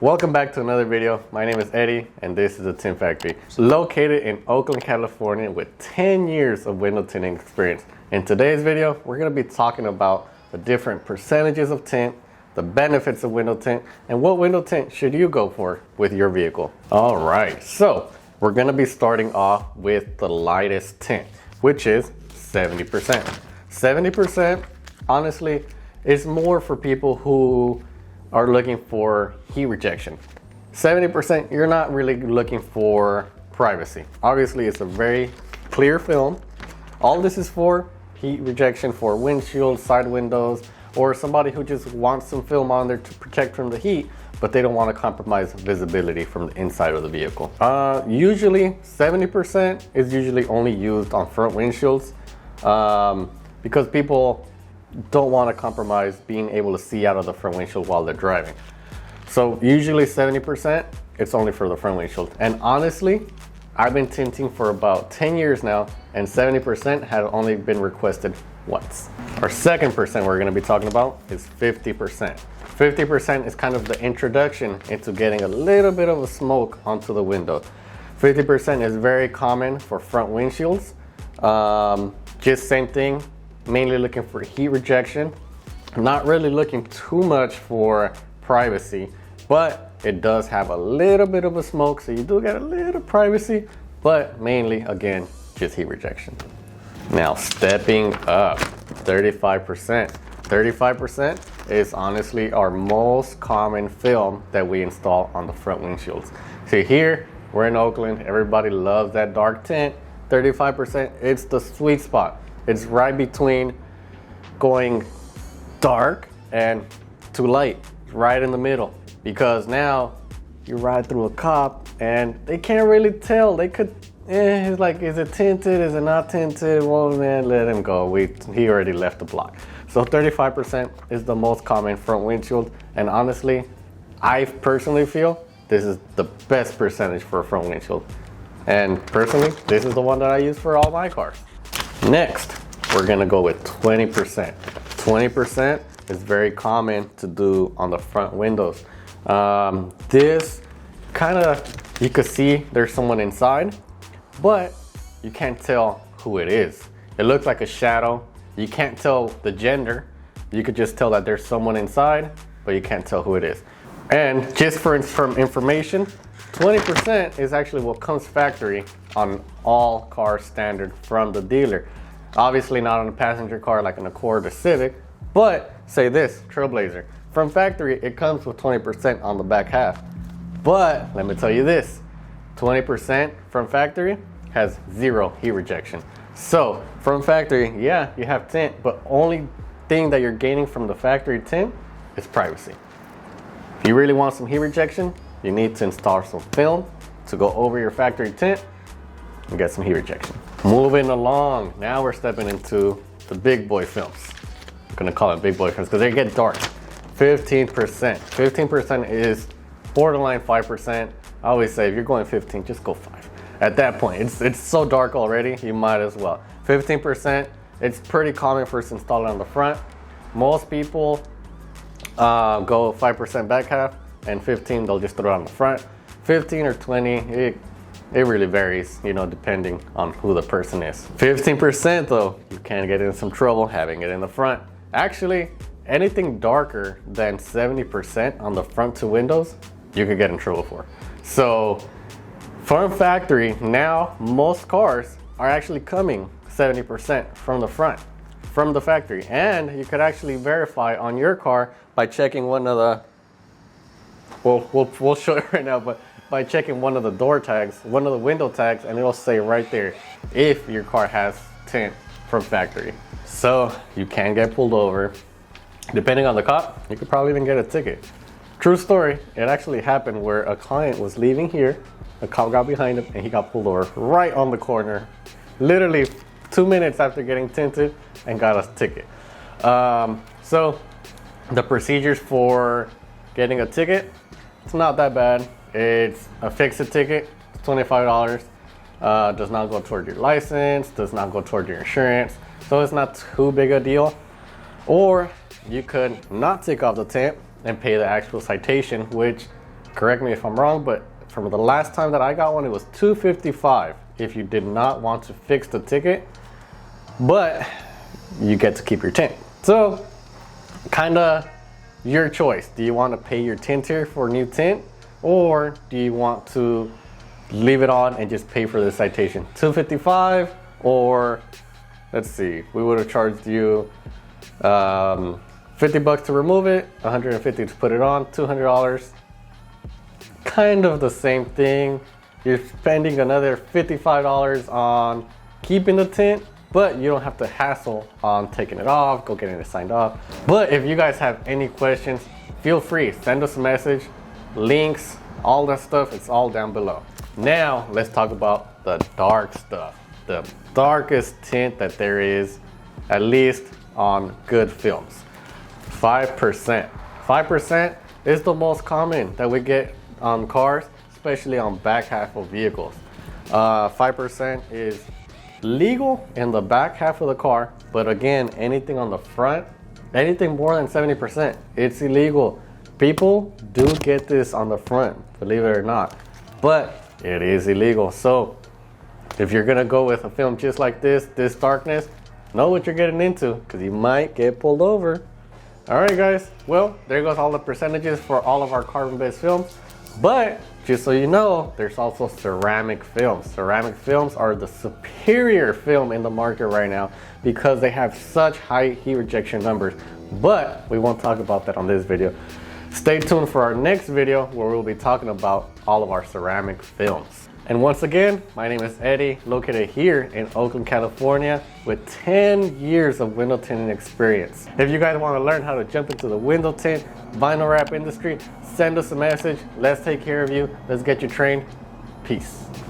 Welcome back to another video. My name is Eddie and this is the Tint Factory, located in Oakland, California with 10 years of window tinting experience. In today's video, we're going to be talking about the different percentages of tint, the benefits of window tint, and what window tint should you go for with your vehicle. All right, so we're going to be starting off with the lightest tint, which is 70%. 70%, honestly, is more for people who are looking for heat rejection. 70%, you're not really looking for privacy. Obviously, it's a very clear film. All this is for heat rejection for windshields, side windows, or somebody who just wants some film on there to protect from the heat, but they don't want to compromise visibility from the inside of the vehicle. Usually 70% is usually only used on front windshields because people don't want to compromise being able to see out of the front windshield while they're driving. So usually 70%, it's only for the front windshield. And honestly, I've been tinting for about 10 years now, and 70% had only been requested once. Our second percent we're going to be talking about is 50%. 50% is kind of the introduction into getting a little bit of a smoke onto the window. 50% is very common for front windshields. Just same thing, mainly looking for heat rejection. Not really looking too much for privacy, but it does have a little bit of a smoke, so you do get a little privacy, but mainly, again, just heat rejection. Now, stepping up, 35%. 35% is honestly our most common film that we install on the front windshields. So here, we're in Oakland, everybody loves that dark tint. 35%, it's the sweet spot. It's right between going dark and too light, right in the middle. Because now you ride through a cop and they can't really tell. They could, it's like, is it tinted? Is it not tinted? Well, man, let him go. He already left the block. So 35% is the most common front windshield. And honestly, I personally feel this is the best percentage for a front windshield. And personally, this is the one that I use for all my cars. Next, we're gonna go with 20%. 20% is very common to do on the front windows. This kind of, you could see there's someone inside, but you can't tell who it is. It looks like a shadow. You can't tell the gender. You could just tell that there's someone inside, but you can't tell who it is. And just from information, 20% is actually what comes factory on all cars standard from the dealer. Obviously not on a passenger car like an Accord or Civic, but say this, Trailblazer. From factory, it comes with 20% on the back half. But let me tell you this, 20% from factory has zero heat rejection. So from factory, yeah, you have tint, but only thing that you're gaining from the factory tint is privacy. If you really want some heat rejection, you need to install some film to go over your factory tint and get some heat rejection. Moving along, now we're stepping into the big boy films. I'm gonna call it big boy films because they get dark. 15%. 15% is borderline 5%. I always say if you're going 15, just go 5. At that point, it's so dark already, you might as well. 15%, it's pretty common for us to install it on the front. Most people go 5% back half, and 15 they'll just throw it on the front. 15 or 20, it really varies, you know, depending on who the person is. 15% though, you can get in some trouble having it in the front. Actually, anything darker than 70% on the front two windows, you could get in trouble for. So from factory, now most cars are actually coming 70% from the front, from the factory. And you could actually verify on your car by checking one of the, we'll show it right now, but by checking one of the door tags, one of the window tags, and it'll say right there if your car has tint from factory. So you can get pulled over. Depending on the cop, you could probably even get a ticket. True story, it actually happened where a client was leaving here, a cop got behind him, and he got pulled over right on the corner, literally 2 minutes after getting tinted, and got a ticket. So the procedures for getting a ticket, it's not that bad. It's a fix-it ticket, $25. Does not go toward your license, does not go toward your insurance, so it's not too big a deal. Or you could not take off the tint and pay the actual citation, which Correct me if I'm wrong, but from the last time that I got one, it was $255 if you did not want to fix the ticket, but you get to keep your tint. So kind of your choice. Do you want to pay your tinter for a new tint, or do you want to leave it on and just pay for the citation? $255, or let's see, we would have charged you $50 to remove it, $150 to put it on, $200. Kind of the same thing. You're spending another $55 on keeping the tint, but you don't have to hassle on taking it off, go getting it signed off. But if you guys have any questions, feel free, send us a message, links, all that stuff, it's all down below. Now let's talk about the dark stuff, the darkest tint that there is, at least on good films. 5%. 5% is the most common that we get on cars, especially on back half of vehicles. 5% is legal in the back half of the car, but again, anything on the front, anything more than 70%, it's illegal. People do get this on the front, believe it or not, but it is illegal. So if you're gonna go with a film just like this darkness, know what you're getting into, because you might get pulled over. All right, guys, well, there goes all the percentages for all of our carbon-based films. But just so you know, there's also ceramic films. Ceramic films are the superior film in the market right now because they have such high heat rejection numbers. But we won't talk about that on this video. Stay tuned for our next video where we'll be talking about all of our ceramic films. And once again, my name is Eddie, located here in Oakland, California, with 10 years of window tinting experience. If you guys want to learn how to jump into the window tint, vinyl wrap industry, send us a message. Let's take care of you. Let's get you trained. Peace.